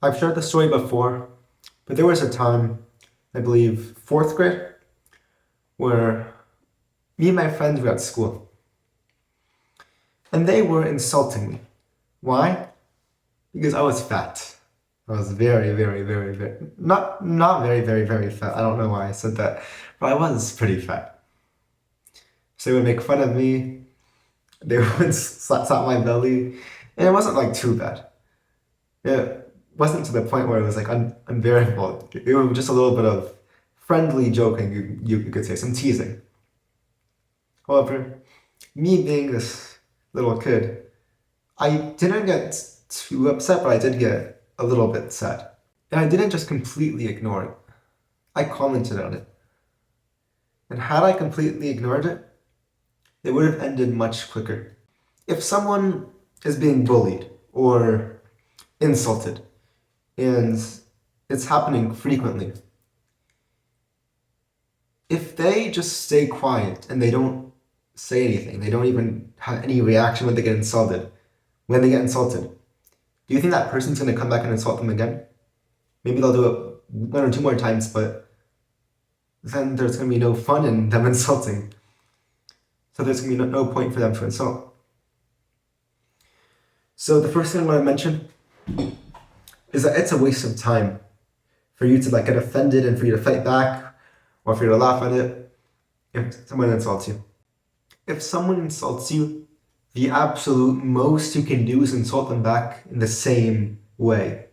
I've shared the story before, but there was a time, I believe fourth grade, where me and my friends were at school, and they were insulting me. Why? Because I was fat. I was very, very, very, very, not very, very, very fat. I don't know why I said that, but I was pretty fat. So they would make fun of me. They would slap my belly, and it wasn't like too bad. It wasn't to the point where it was like unbearable. It was just a little bit of friendly joking, you could say, some teasing. However, me being this little kid, I didn't get too upset, but I did get a little bit sad. And I didn't just completely ignore it. I commented on it. And had I completely ignored it, it would have ended much quicker. If someone is being bullied or insulted, and it's happening frequently, if they just stay quiet and they don't say anything, they don't even have any reaction when they get insulted, do you think that person's going to come back and insult them again? Maybe they'll do it one or two more times, but then there's going to be no fun in them insulting. So there's going to be no point for them to insult. So the first thing I want to mention is that it's a waste of time for you to get offended and for you to fight back or for you to laugh at it if someone insults you. If someone insults you, the absolute most you can do is insult them back in the same way.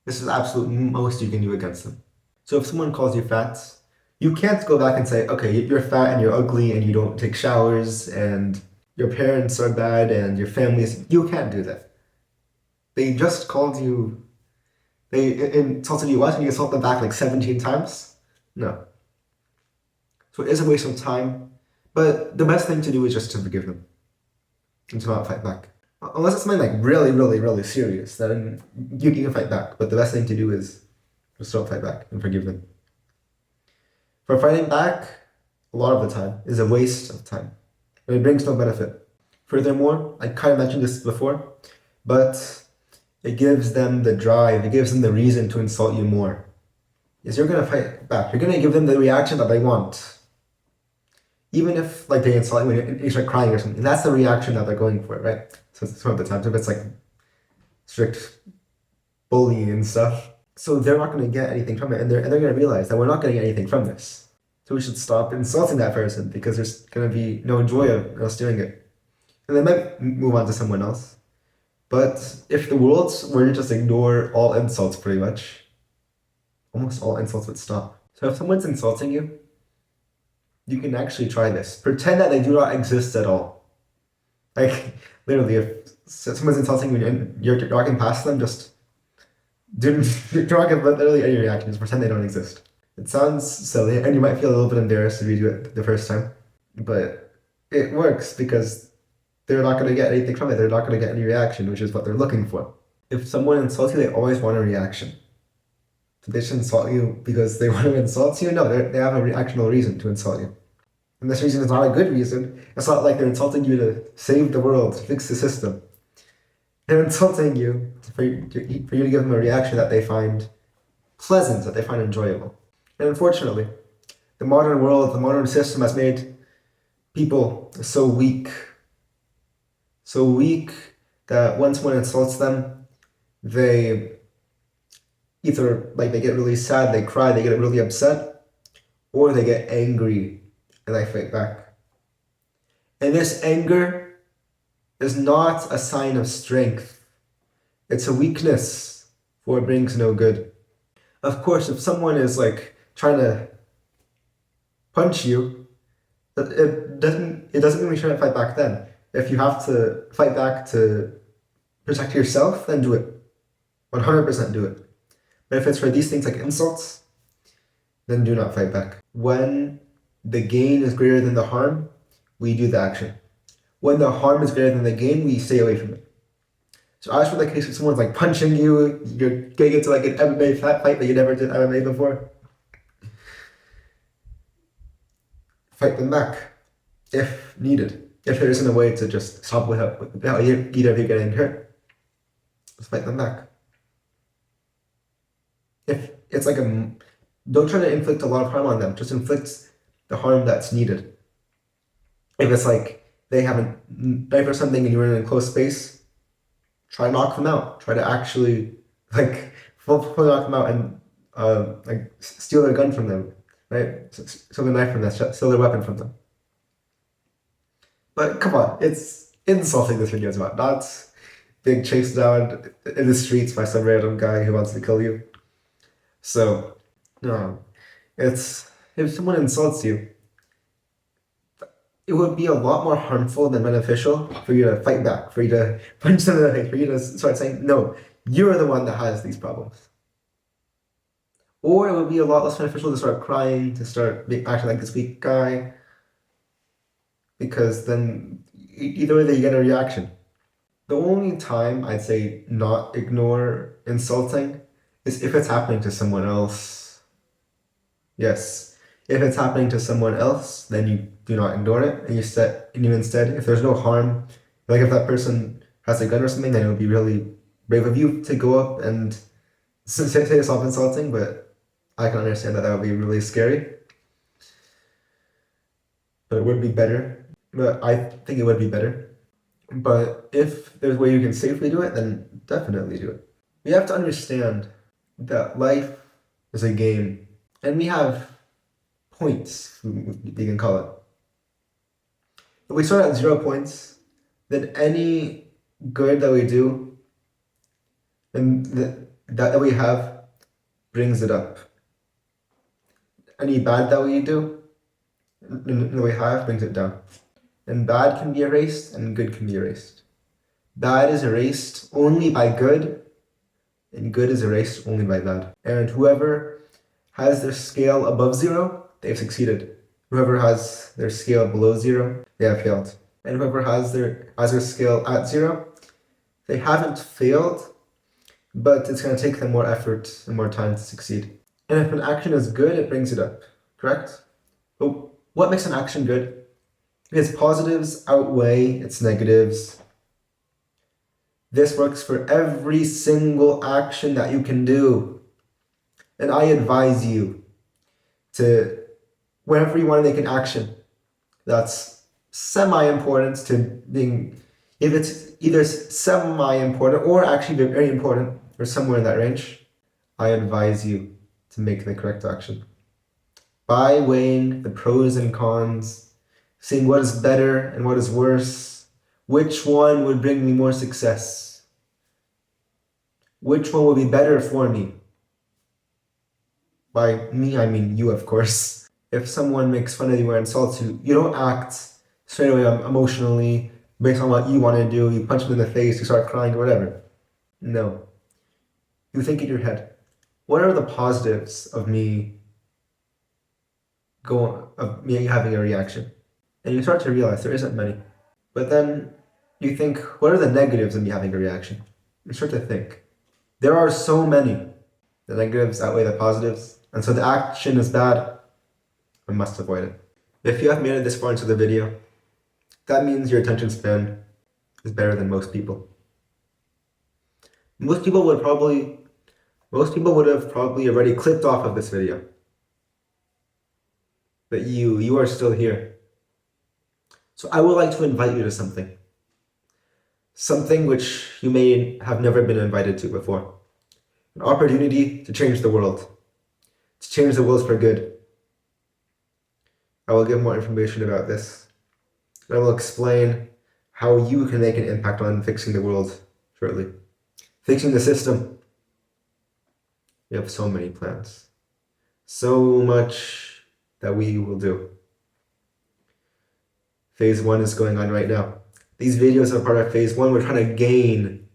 This is the absolute most you can do against them. So if someone calls you fat, you can't go back and say, okay, you're fat and you're ugly and you don't take showers and your parents are bad and your family is... You can't do that. They just called you... They insulted you once and you insult them back 17 times? No. So it is a waste of time, but the best thing to do is just to forgive them and to not fight back. Unless it's something really, really, really serious, then you can fight back. But the best thing to do is just don't fight back and forgive them. For fighting back, a lot of the time, is a waste of time. And it brings no benefit. Furthermore, I kind of mentioned this before, but it gives them the drive, it gives them the reason to insult you more. Is you're going to fight back. You're going to give them the reaction that they want. Even if they insult you and you start crying or something, that's the reaction that they're going for, right? So some of the times, if it's strict bullying and stuff, so they're not going to get anything from it, and they're going to realize that we're not getting anything from this. So we should stop insulting that person because there's going to be no joy of us doing it. And they might move on to someone else. But if the world were to just ignore all insults pretty much, almost all insults would stop. So if someone's insulting you, you can actually try this. Pretend that they do not exist at all. Literally, if someone's insulting you and you're walking past them, just do not give literally any reaction. Just pretend they don't exist. It sounds silly, and you might feel a little bit embarrassed if you do it the first time. But it works because they're not going to get anything from it. They're not going to get any reaction, which is what they're looking for. If someone insults you, they always want a reaction. So they should insult you because they want to insult you? No, they have an actual reason to insult you. And this reason is not a good reason. It's not like they're insulting you to save the world, to fix the system. They're insulting you for you to give them a reaction that they find pleasant, that they find enjoyable. And unfortunately, the modern world, the modern system has made people so weak that when someone insults them, they either they get really sad, they cry, they get really upset, or they get angry and they fight back. And this anger is not a sign of strength. It's a weakness, for it brings no good. Of course, if someone is trying to punch you, it doesn't mean we shouldn't fight back then. If you have to fight back to protect yourself, then do it. 100% do it. But if it's for these things like insults, then do not fight back. When the gain is greater than the harm, we do the action. When the harm is greater than the gain, we stay away from it. So as for the case if someone's punching you, you're getting into an MMA fight that you never did MMA before, fight them back if needed. If there isn't a way to just stop without either of you getting hurt, just fight them back. It's like don't try to inflict a lot of harm on them. Just inflict the harm that's needed. If it's like they haven't knife or something and you're in a close space, try to knock them out. Try to actually like fully knock them out and like steal their gun from them, right? Steal their knife from them, steal their weapon from them. But come on, it's insulting this video is about, not being chased down in the streets by some random guy who wants to kill you. So, no, it's if someone insults you, it would be a lot more harmful than beneficial for you to fight back, for you to punch them in the face, for you to start saying, no, you're the one that has these problems. Or it would be a lot less beneficial to start crying, to start acting like this weak guy, because then either way you get a reaction. The only time I'd say not ignore insulting is if it's happening to someone else. Yes, if it's happening to someone else, then you do not ignore it, and you instead, if there's no harm, like if that person has a gun or something, then it would be really brave of you to go up and say stop insulting, but I can understand that would be really scary. But it would be better. But I think it would be better. But if there's a way you can safely do it, then definitely do it. We have to understand that life is a game, and we have points, you can call it. If we start at 0 points, then any good that we do and that we have brings it up. Any bad that we do and that we have brings it down. And bad can be erased and good can be erased. Bad is erased only by good, and good is erased only by bad. And whoever has their scale above 0, they've succeeded. Whoever has their scale below 0, they have failed. And whoever has their scale at 0, they haven't failed, but it's going to take them more effort and more time to succeed. And if an action is good, it brings it up, correct? But what makes an action good? Its positives outweigh its negatives. This works for every single action that you can do. And I advise you to, whenever you want to make an action that's semi-important to being, if it's either semi-important or actually very important or somewhere in that range, I advise you to make the correct action. By weighing the pros and cons, seeing what is better and what is worse, which one would bring me more success? Which one would be better for me? By me, I mean you, of course. If someone makes fun of you or insults you, you don't act straight away emotionally based on what you want to do. You punch them in the face, you start crying or whatever. No. You think in your head, what are the positives of me having a reaction? And you start to realize there isn't many. But then you think, what are the negatives of me having a reaction? You start to think. There are so many. The negatives outweigh the positives. And so the action is bad. I must avoid it. If you have made it this far into the video, that means your attention span is better than most people. Most people would have probably already clicked off of this video. But you are still here. So I would like to invite you to something. Something which you may have never been invited to before. An opportunity to change the world. To change the world for good. I will give more information about this. And I will explain how you can make an impact on fixing the world shortly. Fixing the system. We have so many plans. So much that we will do. Phase 1 is going on right now. These videos are part of Phase 1. We're trying to gain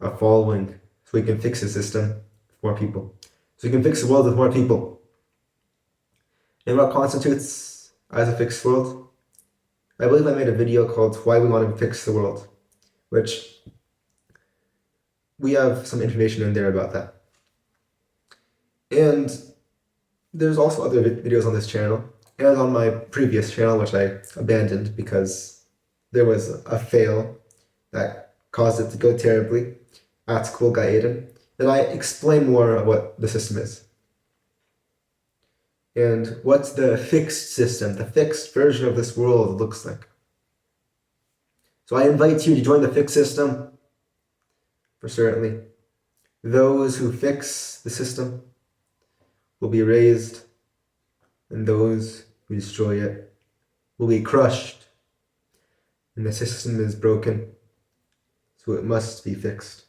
a following so we can fix the system with more people. So we can fix the world with more people. And what constitutes as a fixed world? I believe I made a video called Why We Want to Fix the World, which we have some information in there about that. And there's also other videos on this channel and on my previous channel, which I abandoned because there was a fail that caused it to go terribly at Cool Guy Aiden. And I explain more of what the system is. and what the fixed system, the fixed version of this world looks like. So I invite you to join the fixed system, for certainly those who fix the system will be raised, and those who destroy it will be crushed. And the system is broken, so it must be fixed.